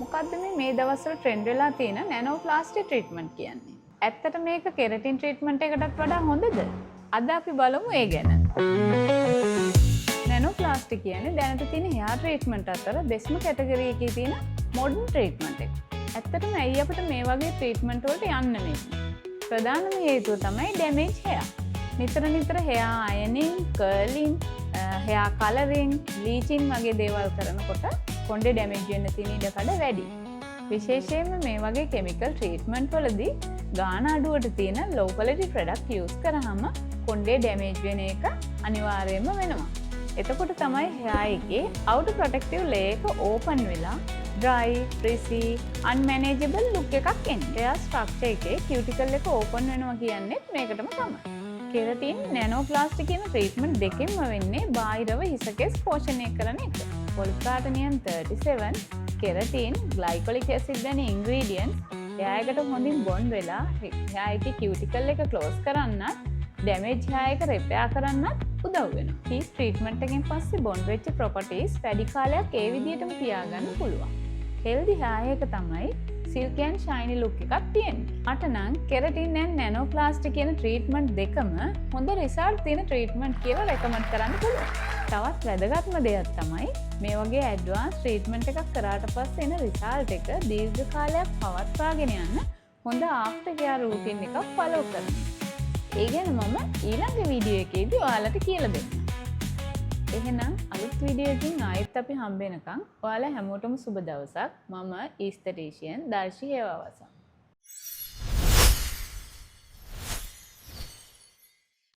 මොකද්ද මේ දවස්වල ට්‍රෙන්ඩ් වෙලා තියෙන නැනෝප්ලාස්ටි ට්‍රීට්මන්ට් කියන්නේ? ඇත්තට මේක කෙරටින් ට්‍රීට්මන්ට් එකකටත් වඩා හොඳද? අද අපි බලමු ඒ ගැන. නැනෝප්ලාස්ටි කියන්නේ දැනට තියෙන හෙයාර් ට්‍රීට්මන්ට් අතර බෙස්ම කැටගරි එකේ තියෙන මොඩර්න් ට්‍රීට්මන්ට් එක. ඇත්තටම ඇයි අපිට මේ වගේ ට්‍රීට්මන්ට් වලට යන්න වෙන්නේ? ප්‍රධානම හේතුව තමයි ඩැමේජ් හෙයාර්. නිතර හෙයාර් අයනින්, කර්ලින්, හෙයාර් කලරින්, බ්ලීචින් වගේ දේවල් කරනකොට කොණ්ඩේ ඩැමේජ් වෙන්න තියෙන ඉඩකඩ වැඩි. විශේෂයෙන්ම මේ වගේ කෙමිකල් ට්‍රීට්මන්ට් වලදී ගාණ අඩුවට තියෙන low quality product use කරාම කොණ්ඩේ ඩැමේජ් වෙන එක අනිවාර්යයෙන්ම වෙනවා. එතකොට තමයි hair එකේ outer protective layer එක open වෙලා dry, frizzy, unmanageable look එකක් එන්නේ. hair structure එකේ cuticle එක open වෙනවා කියන්නේ මේකටම තමයි. කෙරටින් නැනෝප්ලාස්ටි කියන ට්‍රීට්මන්ට් දෙකෙන්ම වෙන්නේ බාහිරව හිසකෙස් පෝෂණය කරන එක. පොලිකාටනියම් 37, කෙරටින්, ග්ලයිකොලික් ඇසිඩ් වැනි ඉන්ග්‍රීඩියන්ට්ස් hair එකට හොඳින් බොන්ඩ් වෙලා hair එකේ cuticle එක close කරන්නත්, damage hair එක repair කරන්නත් උදව් වෙනවා. මේ ට්‍රීට්මන්ට් එකෙන් පස්සේ බොන්ඩ් වෙච්ච properties වැඩි කාලයක් ඒ විදිහටම තියාගන්න පුළුවන්. healthy hair එක තමයි silky and shiny look එකක් තියෙන්නේ. මට නම් කෙරටින් and නැනෝප්ලාස්ටි කියන ට්‍රීට්මන්ට් දෙකම හොඳ රිසල්ට් තියෙන ට්‍රීට්මන්ට් කියලා රෙකමන්ඩ් කරන්න පුළුවන්. තවත් වැදගත්ම දෙයක් තමයි මේ වගේ ඇඩ්වාන්ස් ට්‍රීට්මන්ට් එකක් කරාට පස්සේ එන රිසල්ට් එක දීර්ඝ කාලයක් පවත්වාගෙන යන්න හොඳ ආෆ්ටර් කෙයාර් රූටින් එකක් ෆලෝ කරනවා. ඒ ගැන මම ඊළඟ වීඩියෝ එකේදී ඔයාලට කියලා දෙන්නම්. එහෙනම් අලුත් වීඩියෝ එකකින් ආයෙත් අපි හම්බ වෙනකන් ඔයාලා හැමෝටම සුබ දවසක්. මම ඊස්තටීෂියන් දර්ශි හේවාවසම්.